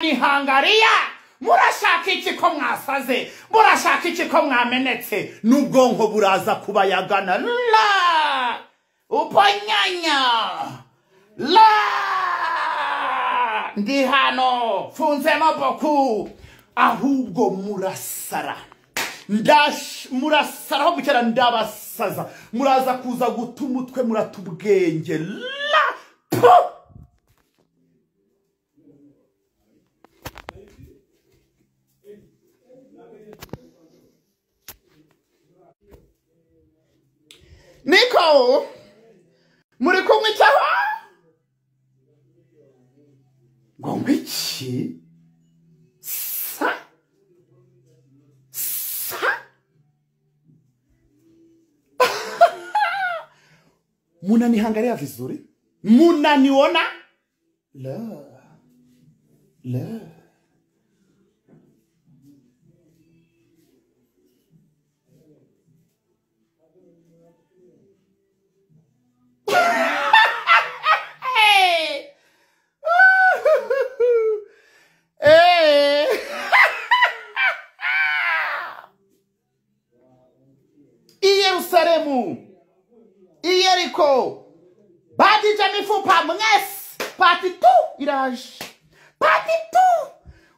ni Hangariya murashaka iki ko mwasaze murashaka iki ko mwamenetse n'ubwonko buraza kubayagana la upanyanya la ndi hano funzemo boku ahubwo murasara murasaraho bukera ndabasaza muraza kuza gutuma utwe muratubwenge la pu Niko muri kumwe cyaho ngombichi sa munaniangalia vizuri munaniona la Iyeriko badija mifupa mnges party 2 iraje party 2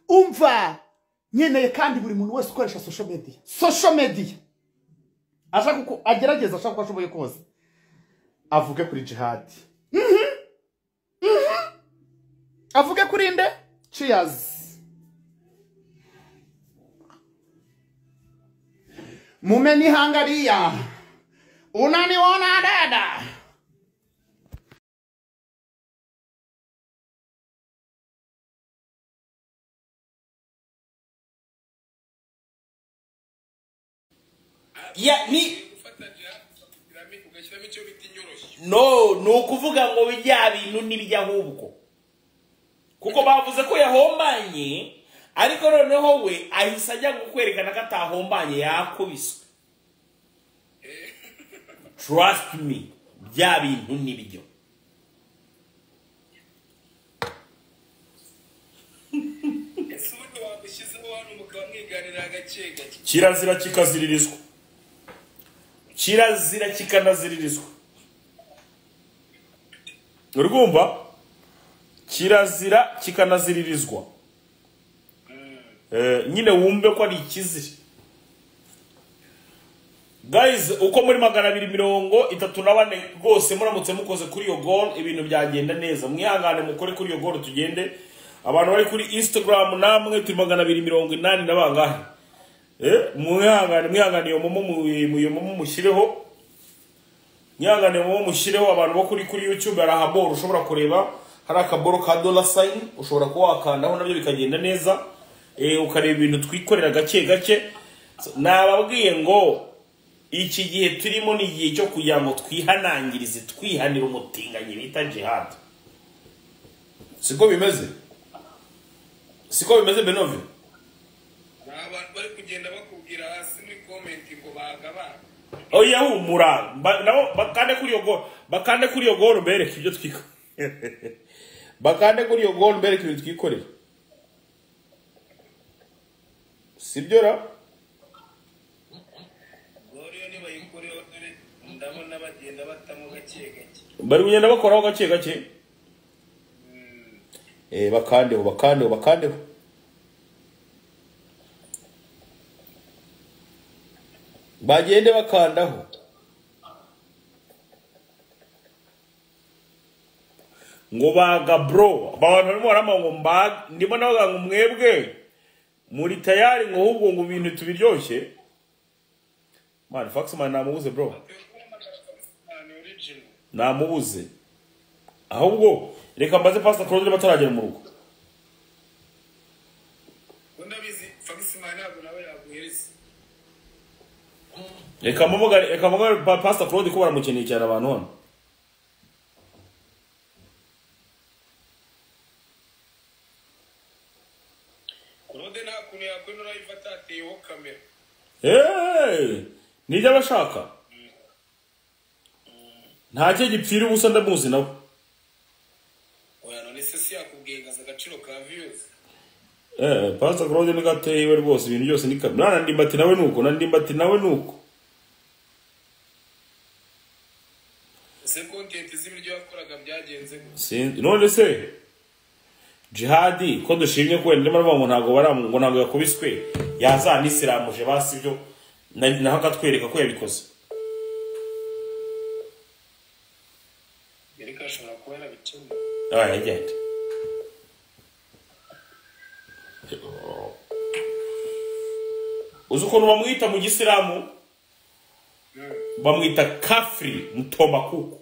umva nyene kandi buri muntu wese ukoresha social media ashaka ko agerageza ashaka ko ashoboye kose avuge kuri jihad avuge kuri nde cheers mumeni Hangariya unaniona dada ya ni no nukuvuga ngo bijya bintu nibijya hubwo kuko bavuze ko yahombanye ariko noneho we ahisa ajya gukwerekana ko atahombanye yakubiswe. Trust me, bya bintu nibijyo. Kirazira kikaziririzwa. Kirazira kikanaziririzwa. Urumva? Kirazira kikanaziririzwa. Nyine wumve ko ari ikiziri. Guys, uko muri 234 rwose muramutse mukoze kuri iyo goal ibintu byagenda neza. Mwihangane mukore kuri iyo goal tugende. Abantu bari kuri Instagram namwe turi 280 nabangahe. Mwihangane iyo momo mushireho. Mwihangane momo mushireho abantu bo kuri YouTube hari ahaboro ushobora kureba hari akaboro ka $sign ushobora kuwakandaho nabyo bikagenda neza. Ukareba ibintu twikorera gake nababwiye ngo iki gihe turimo ni igihe cyo kugira ngo twihanangirize twihanira umutinganye bita jihad. Siko bimeze Benove abantu bari kugenda bakubwira hasi muri comment ngo bagaba oya humura nabo bakande kuri iyo goro bereka ibyo twiko bakande kuri iyo goro bereka ibyo twikorera sibyo ra bari kugenda bakoraho gake bakandeho bagende bakandaho ngo baga bro abantu barimo barama ngo ndimo nabaga ngo mwebwe muri tayari ngo ahubwo ngo ibintu tubiryoshye man fax man namubuze bro namubuze ahubwo reka mbaze Pastor Claude bataragera mu rugo ndabizi fax man ntabwo nawe yaguhereza reka muvuga Pastor Claude ko baramukeneye cyane abantu hano Claude nta kuntu yakwinura ifata ateyeho kamera nijya bashaka ntacyo gipfira ubusa ndamuzi nawe oya none se yakubwiye ngaza agaciro ka views Pastor Claude ni gateye we rwose ibintu byose ni kamera ndimbati nawe nuko nandimbati nawe nuko se content z'ibiryo yakoraga byagenze none se jihadi ko dushimye ko wenda marimo ngo ntago baramu ngo ntago yakubiswe yazanisiramuje basi byo naho akatwereka ko yabikoze Erika ashobora kuba yarabicumye yagenda uzi ukuntu bamwita mu gisiramu bamwita kafiri mutombakuku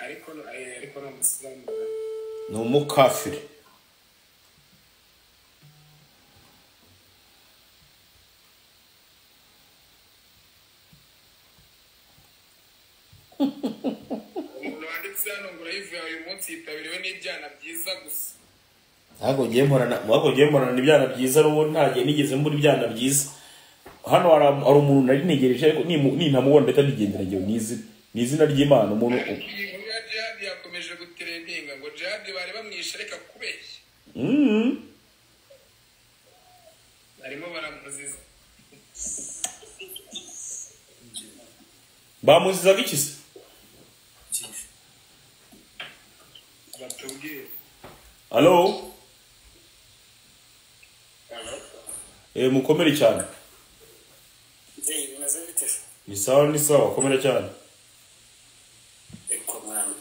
ariko no musiramu ni umukafiri wanditse hano ngo urayivuye uyu munsi yitabiriwe n'ibyana byiza gusa ntabwo ngiye mporana ibyana byiza n'ubundi ntagiye nigeze mbura ibyana byiza hano hari umuntu nari negereje ariko nintamubona ndahita nigendera ngewe ni izina ry'Imana umuntu inkuru ya Jihad yakomeje gutrendinga ngo Jihad bari bamwishe reka kubeshya barimo baramuziza bamuzizaga iki se batubwire Hello mukomere cyane bimaze bite ni sawa komera cyane eko mwana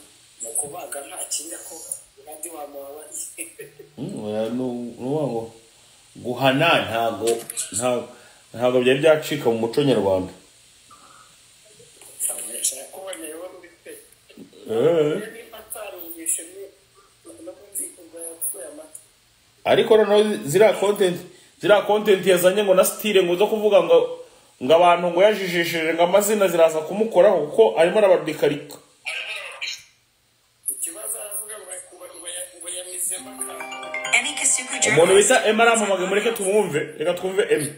mu kubaga nta kinga ko kandi wamubabariye no guhana ntago byari byacika mu muco nyarwanda ariko noneho ziriya content yazanye ngo na style ngo zo kuvuga ngo abantu ngo yajijishije ngo amazina ziraza kumukoraho kuko arimo arabardikarika ikibazo aravuga ngo yamizemo umuntu bita Emma arampamagaye mureke tumwumve reka twumve Emma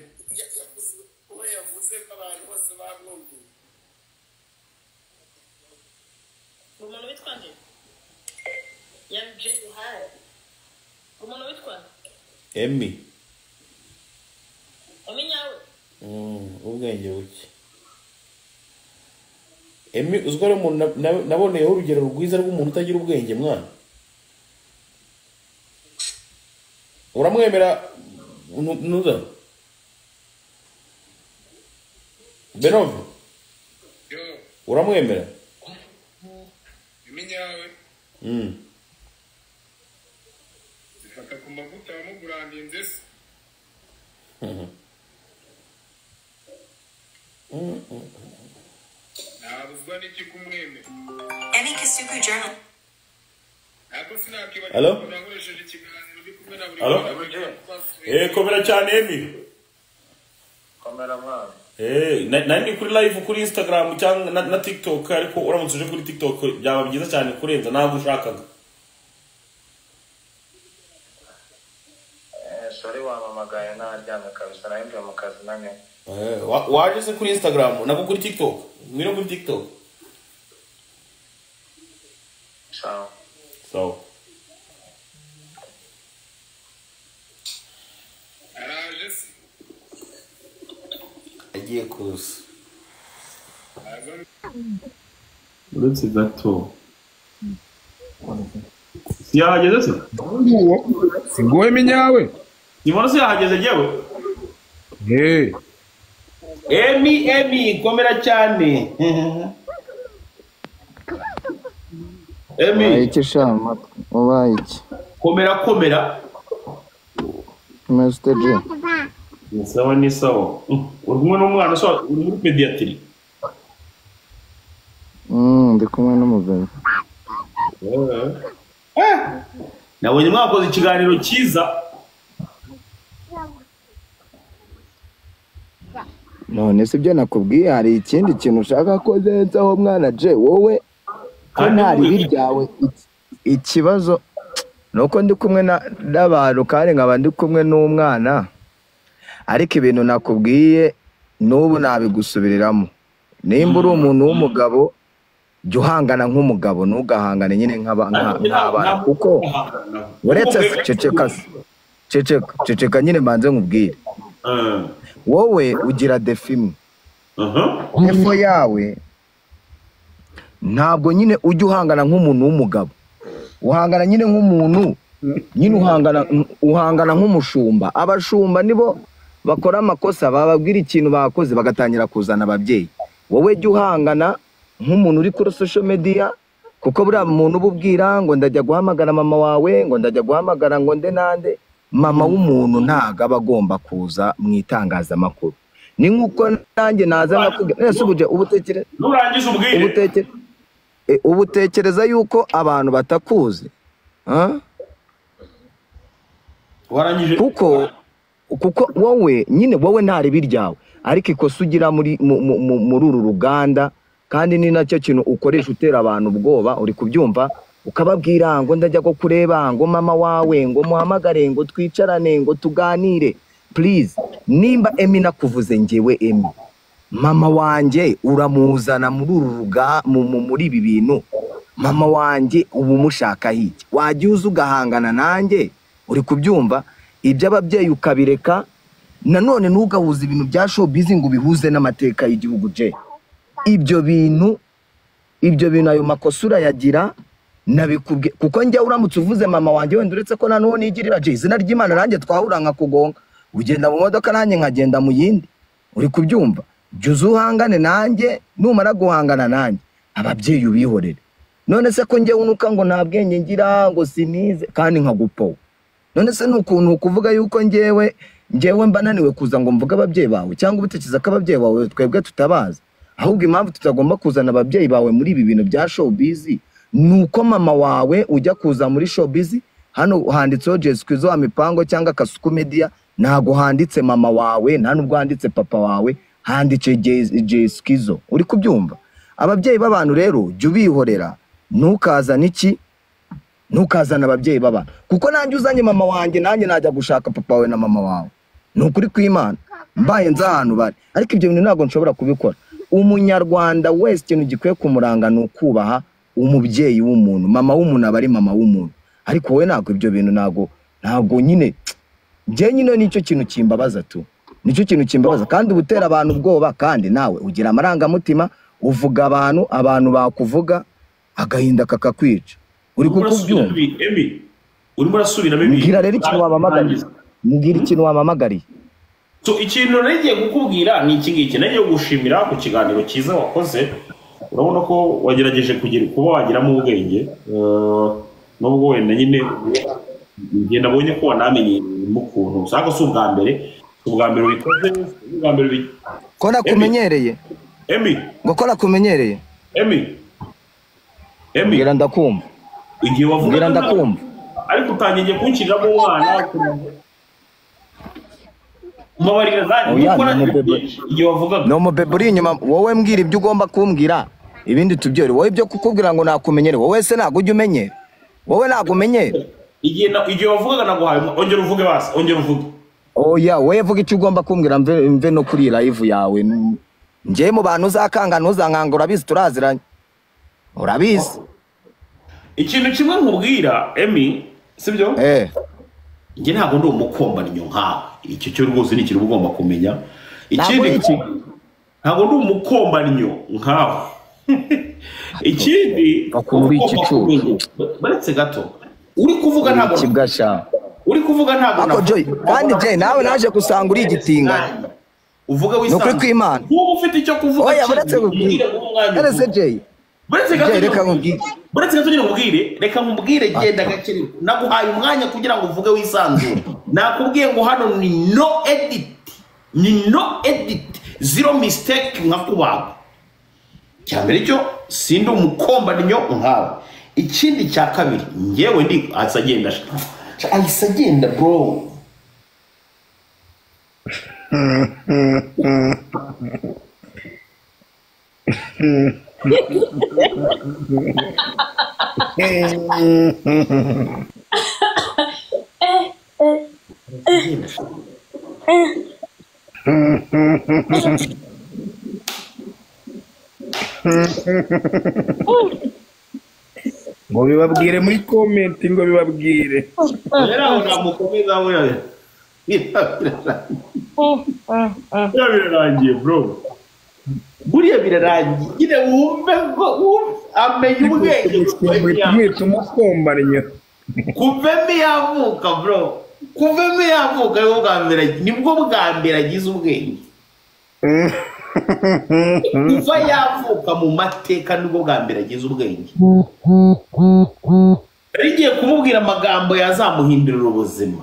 yavuze ko abantu bose bamwumviye umuntu witwa nde Jihad umuntu witwa Emmy nyawe ubwenge buke Emmy uzwo ari umuntu naboneyeho urugero rwiza rw'umuntu utagira ubwenge mwana uramwemera nuza Benove uramwemera iminyawe zifata ku mavuta wamugurandinze se ntabuzwa n'iki kumwemera ntabwo sinakibagirwa ko nakoresheje ikiganiro ndi kumwe na buri komera cyane Emmy komera mwana nari kuri live kuri Instagram cyangwa na TikTok ariko uramutse uje kuri TikTok byaba byiza cyane kurenza ntabwo ushakaga sorry wamamagaye naryamye kabisa nari mvuye mu kazi namwe waje se kuri Instagram nako kuri TikTok mwino kuri TikTok sawa araje se agiye kuza uretse gato yahageze se singoye minyawe Simona se yahageze jewe Emmy komera cyane Emmy iki shama ubaye iki komera Mr. J ni sawa uri kumwe n'umwana so uri muri pediatri ndi kumwe n'umugabo nabonye mwakoze ikiganiro cyiza none se ibyo nakubwiye hari ikindi kintu ushaka ko zenzaho mwana J wowe ko ntari biryawe ikibazo nuko ndi kumwe n'abantu kandi nkaba ndi kumwe n'umwana ariko ibintu nakubwiye n'ubu nabigusubiriramo nimba uri umuntu w'umugabo jya uhangana nk'umugabo ntugahangane nyine nk'abana kuko uretse ceceka nyine mbanze nkubwire wowe ugira defi imwe defo yawe ntabwo nyine ujya uhangana nk'umuntu w'umugabo uhangana nyine nk'umuntu nyine uhangana nk'umushumba abashumba nibo bakora amakosa bababwira ikintu bakoze bagatangira kuzana ababyeyi wowe jya uhangana nk'umuntu uri kuri social media kuko buriya muntu ububwira ngo ndajya guhamagara mama wawe ngo ndajya guhamagara ngo nde nande mama w'umuntu ntago aba agomba kuza mu itangazamakuru ni nk'uko nanjye naza nakubwira nese ubuje ubutekereza yuko abantu batakuzi kuko wowe nyine wowe ntari biryawe ariko ikosa ugira muri uru ruganda kandi ni nacyo kintu ukoresha utera abantu ubwoba uri kubyumva ukababwira ngo ndajya ko kureba ngo mama wawe ngo muhamagare ngo twicarane ngo tuganire please nimba Emi nakuvuze ngewe Emi mama wanjye uramuzana muri uru muri ibi bintu mama wanjye ubu mushaka hiki wajya uza ugahangana nanjye uri kubyumva ibyo ababyeyi ukabireka nanone ntugahuze ibintu bya showbiz ngo bihuze n'amateka y'igihugu je ibyo bintu ayo makosa urayagira nabikubwiye kuko njye uramutse uvuze mama wanjye wenda uretse ko nanone igirira je izina ry'Imana nanjye twahura nkakugonga ugenda mu modoka nanjye nkagenda mu yindi uri kubyumva jya uhangane nanjye numara guhangana nanjye ababyeyi ubihorere none se ko njye unuka ngo nta bwenge ngira ngo sinize kandi nkagupowa none se nukuntu kuvuga yuko njyewe mbananiwe kuza ngo mvuga ababyeyi bawe cyangwa ubutekereza ko ababyeyi bawe twebwe tutabaza ahubwo impamvu tutagomba kuzana ababyeyi bawe muri ibi bintu bya showbiz nuko mama wawe ujya kuza muri showbiz hano handitseho Jesquizo Mipango cyangwa Kasuku Media ntago handitse mama wawe nta nubwo handitse papa wawe handitse Jesquizo uri kubyumva ababyeyi b'abantu rero jya ubihorera ntukazana ababyeyi b'abantu kuko nanjye uzanye mama wanjye nanjye najya gushaka papa wawe na mama wawe ni ukuri kw'Imana mbaye nzi ahantu bari ariko ibyo bintu ntabwo nshobora kubikora umunyarwanda wese ikintu gikwiye kumuranga ni ukubaha umubyeyi w'umuntu mama w'umuntu aba ari mama w'umuntu ariko wowe ntabwo ibyo bintu ntabwo nyine njye nyine nicyo kintu kimbabaza nicyo kintu kimbabaza kandi ubutera abantu ubwoba kandi nawe ugira amarangamutima uvuga abantu bakuvuga agahinda kakakwica uri kukubyumva urimo urasubiramo ibintu mbwira rero ikintu wamamagariye mbwira ikintu wamamagariye ikintu nagiye kukubwira ni iki ngiki nagiye gushimira ku kiganiro cyiza wakoze urabona ko wagerageje kuba wagiramo ubwenge nubwo wenda nyine ngenda abonye ko wanamenye ukuntu usanga si ubwa mbere ubikoze ubwa mbere ko nakumenyereye Emi ngo ko nakumenyereye Emi ngira ndakumva igihe wavuga ngira ndakumva ariko utangiye kunshyiriramo umwana mubabarira igihe wavuga no mubebe uri inyuma wowe mbwira ibyo ugomba kumbwira ibindi tubyore wowe ibyo kukubwira ngo nakumenyere wowe se ntabwo ujya umenyera wowe ntabwo umenyera igihe wavugaga naguhaye ongera uvuge basi ongera uvuge oya wowe vuga icyo ugomba kumbwira mve no kuri live yawe njye mu bantu uzakanga ntuzankanga urabizi turaziranye urabizi ikintu kimwe nkubwira Emi sibyo njye ntabwo ndi umukombanyo nkawe icyo cyo rwose ni ikintu ugomba kumenya ikindi ntabwo ndi umukombanyo nkawe ikindi baretse gato uri kuvuga ntabwo uri kuvuga ntabwo kandi Jay nawe naje gusanga uri igitingano uvuga wisanzwe nukuri kw'Imana uba ufite icyo kuvuga oya baretse kubwira baretse Jay reka nkubwire baretse gato nyine nkubwire reka nkubwire genda gakire naguhaye umwanya kugira ngo uvuge wisanzure nakubwiye ngo hano ni no edit zero mistake nkakubaga cyambere cyo sindi umukombanyo nkawe ikindi cya kabiri ngewe ndi asagenda ayisagenda bro ngo bibabwire muri comment ngo bibabwire rero aho namukomeza we birarangiye bro buriya birarangiye nyine wumve ko amenye ubwenge mwita umukombanyo kuvemo yavuka bro kuvemo yavuka nibwo bwa mbere agize ubwenge kuva yavuka mu mateka nibwo bwa mbere agize ubwenge rigiye kumubwira amagambo yazamuhindurira ubuzima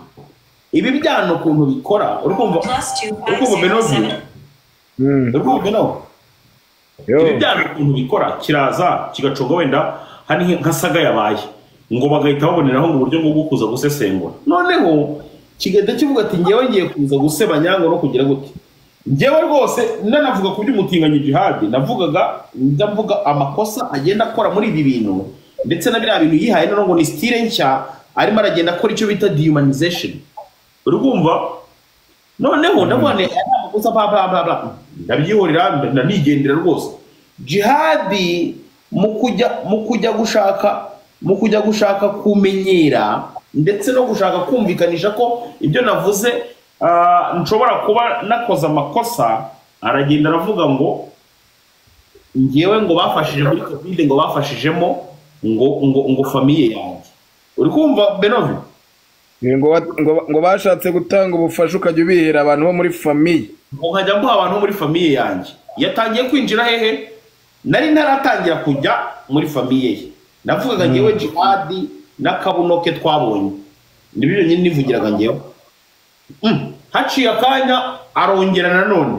ibi byana ukuntu bikora urumva Benozi ibi byana ukuntu bikora kiraza kigaconga wenda hani nka saga yabaye ngo bagahita baboneraho mu buryo bwo kuza gusesengura noneho kigenda kivuga ati ngewe ngiye kuza gusebanya ngo no kugira gute ngewe rwose nanavuga ku by'umutinganya Jihad ndavuga amakosa agenda akora muri ibi bintu ndetse na biriya bintu yihaye no ngo ni style nshya arimo aragenda akora icyo bita dehumanization urumva noneho ndabone amakosa bla ndabyihorera ndanigendera rwose Jihad mu kujya gushaka kumenyera ndetse no gushaka kumvikanisha ko ibyo navuze nshobora kuba nakoze amakosa aragenda aravuga ngo ngewe ngo bafashije muri covid ngo bafashijemo ngo famiye yanjye uri kumva Benovi ngo bashatse gutanga ubufasha ukajya ubihera abantu bo muri famiye ngo nkajya mbuha abantu bo muri famiye yanjye yatangiye kwinjira hehe nari ntaratangira kujya muri famiye ye navugaga ngewe Jihad n'akabunoke twabonye nibyo nyine nivugiraga ngewe haciye akanya arongera nanone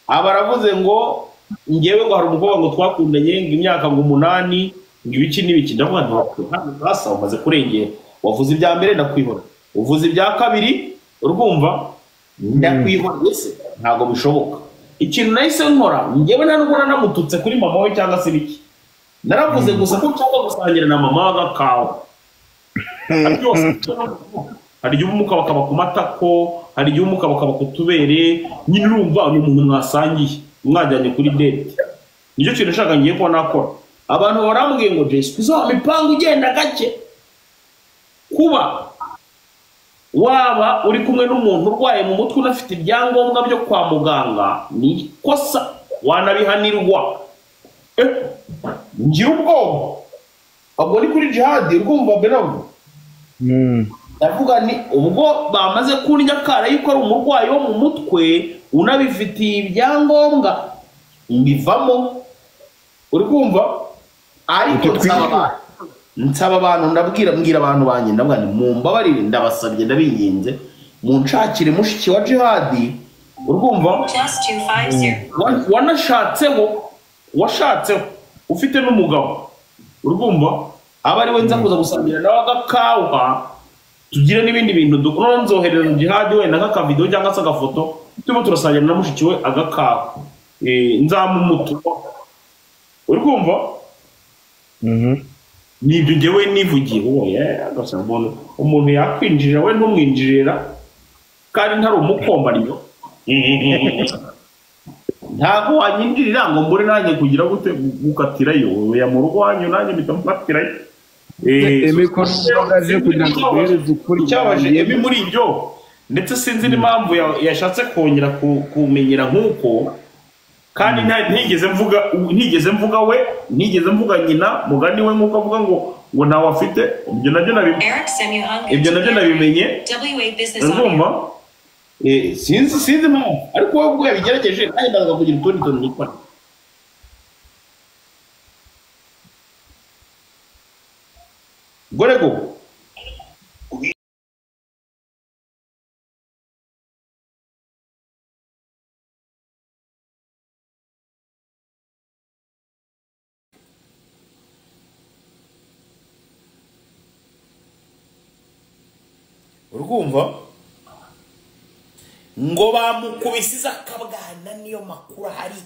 abaravuze ngo ngewe ngo hari umukobwa ngo twakundanye ngo imyaka ngo 8 ngo ibiki n'ibiki ndavuga nti hasa umaze kurengera wavuze ibya mbere ndakwihora uvuze ibya kabiri urumva ndakwihora ese ntago bishoboka ikintu nahise nkora ngewe nta nubwo namututse kuri mama we cyangwa se biki naravuze gusa ko nshaka gusangira na mama w'agakawa hari igihe umuka bakaba ku matako hari igihe umuka bakaba ku tubere nyine urumva ni umuntu mwasangiye mwajyanye kuri date nicyo kintu nshaka ngiye kuba nakora abantu barambwiye ngo Jesse kuzo mipango ugenda gake kuba waba uri kumwe n'umuntu urwaye mu mutwe unafite ibyangombwa byo kwa muganga ni kosa wanabihanirwa ngira ubwoba ubwo ni kuri Jihad urumva Benovi ndavuga ni ubwo bamaze kurya kara yuko ari umurwayi wo mu mutwe unabifitiye ibyangombwa mbivamo uri kumva ariko nsaba abantu mbwira abantu banjye ndavuga ni mumbabarire ndabasabye ndabinginze munshakire mushiki wa Jihad urumva washatseho ufite n'umugabo urumva aba ari we nza kuza gusangira nawe agakawa tugire n'ibindi bintu nzohereza Jihad wenda nk'akavideo cyangwa se agafoto turimo turasangira na mushiki we agakawa nzamumutuba uri kumva nibyo ngewe nivugiye wowe umuntu yakwinjirira we ntumwinjirira kandi ntari umukombanyo ntago wanyinjirira ngo mbure nanjye kugira gute gukatirayo ya mu rwanyu nanjye bitamufatirayo cyabaje ebi muri ibyo ndetse sinzi n'impamvu yashatse kongera kumenyera nk'uko kandi ntigeze mvuga we ntigeze mvuga nyina mugani we nk'uko avuga ngo ntawe afite ibyo nabyo nabimenye urumva sinzi impamvu ariko wowe ubwo yabigerageje nanjye ndaza kugira utundi tuntu nikora gorego urumva ngo bamukubisiza akabwana niyo makuru ahari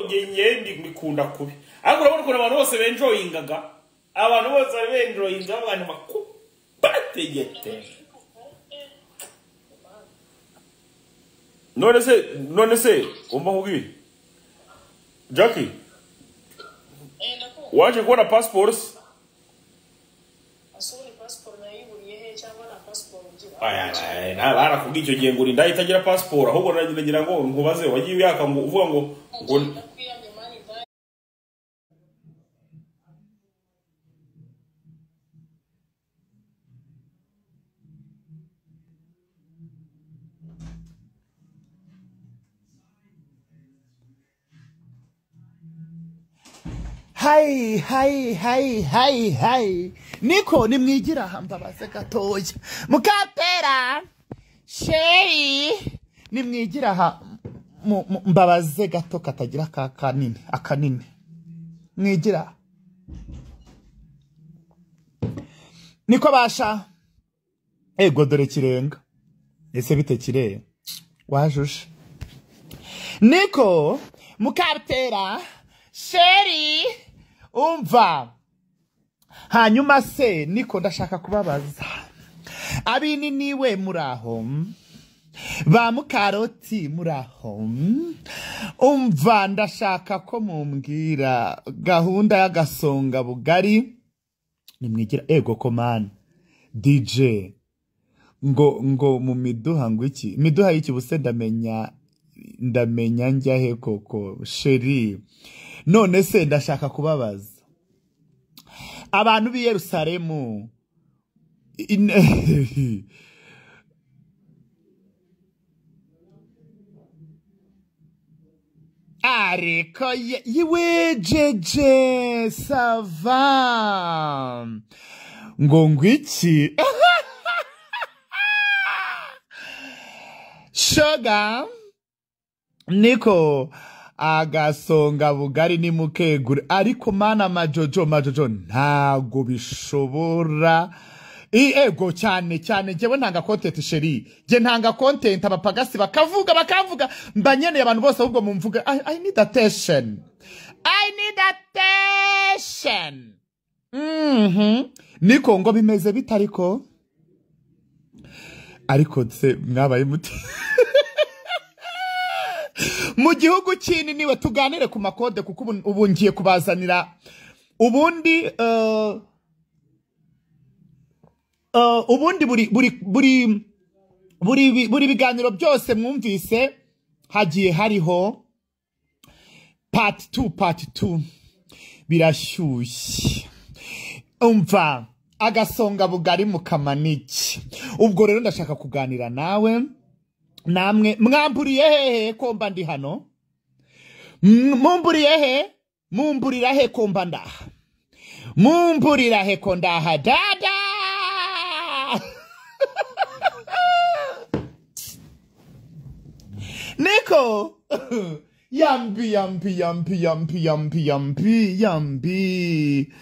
ngende mbikunda kubi ariko urabona ukuntu abantu bose benjoyingaga abantu bose bari benjoyinga abantu bategete none se umva nkubwire Jackie waje kubona passport asubira passport nayiburiye he cyangwa na passport ugira aya barakubwiye icyo gihe ngo urinda itagira passport ahubwo nagira ngo nkubaze wagiye uyaka ngo uvuga ngo Hai. Niko nimwigira hambabaze gatoya. Mukatera. Sheri. Nimwigira ha mbabaze gato katagira akanini. Mwigira. Niko basha. Ego dore kirenga. Ese bite kireye. Wajushe. Niko mukatera. Sheri. Umva. Hanyuma se niko ndashaka kubabaza. Abini niwe muraho. Ba mukaroti muraho. Umva ndashaka ko mumbwira gahunda y'agasonga bugari. Nimwigira ego komana. DJ. Ngo mu miduha ngo iki? Miduha y'iki buse ndamenya njyahe koko Sheri. None se ndashaka kubabaza. Abantu b'i Yerusalemu ariko yiwe jeje sava ngo ngwiki shoga niko agasonga bugari ni mukegure ariko mana majojo ntago bishobora ego cyane jewe ntanga content Sheri je ntanga content abapagasi bakavuga mbanyeneye abantu bose ahubwo mumvuga I need attention niko ngo bimeze bitariko ariko se mwabaye muti mu gihugu kindi niwe tuganire ku makode kuko ubu ngiye kubazanira ubundi buri biganiro byose mwumvise hagiye hariho part 2 birashyushye umva agasonga bugari mu kamaniki ubwo rero ndashaka kuganira nawe namwe mwamburiye hehe komba ndi hano mumburiye he mumburira he komba ndaha mumburira he ko ndaha dada niko yambi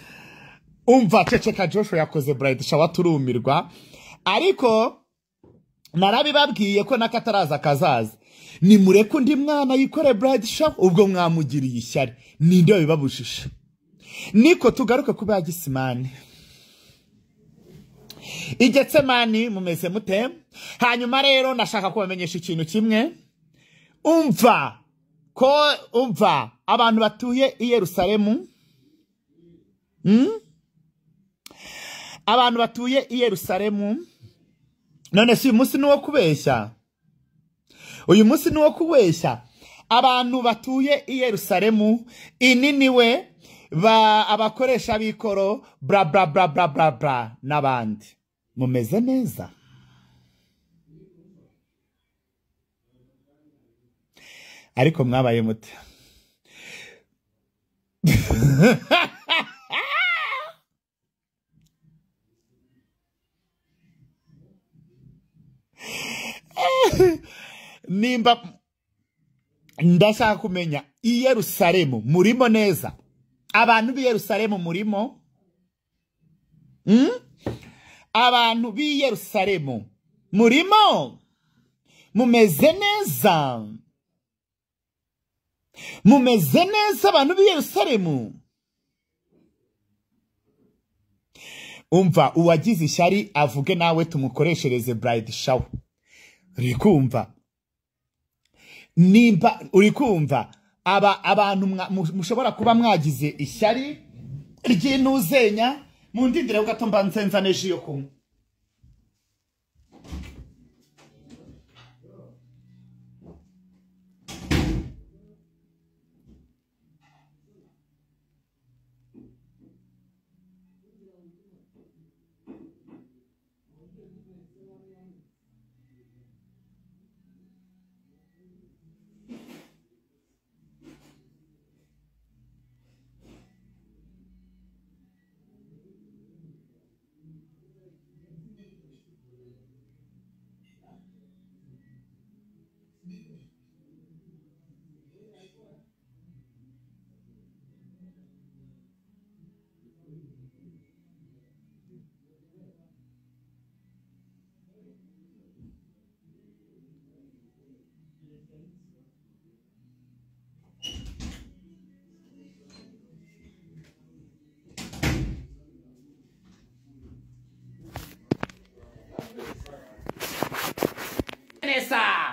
umva ceceka Joshua yakoze bright shower turumirwa ariko narabibabwiye ko nakataraza kazaza ni mureko ndi mwana yikore bright shower ubwo mwamugiriye ishyari ninde bibabushije niko tugaruke kuba gisimani Igetsemani mumeze mute hanyuma rero nashaka kubamenyesha ikintu kimwe umva abantu batuye i Yerusalemu abantu batuye i Yerusalemu none si uyu munsi nuwo kubeshya abantu batuye i Yerusalemu ininiwe abakoresha bikoro bra nabandi mumeze neza ariko mwabaye mute nimba ndashaka kumenya i Yerusalemu murimo neza abantu b'i Yerusalemu murimo abantu b'i Yerusalemu murimo mumeze neza abantu b'i Yerusalemu umva uwagize ishyari avuge nawe tumukoreshereze bright shower urikumva abantu mushobora kuba mwagize ishyari ry'inuzenya mu ndindire ho gato mbanzenza neje yo kumwe. Vanessa!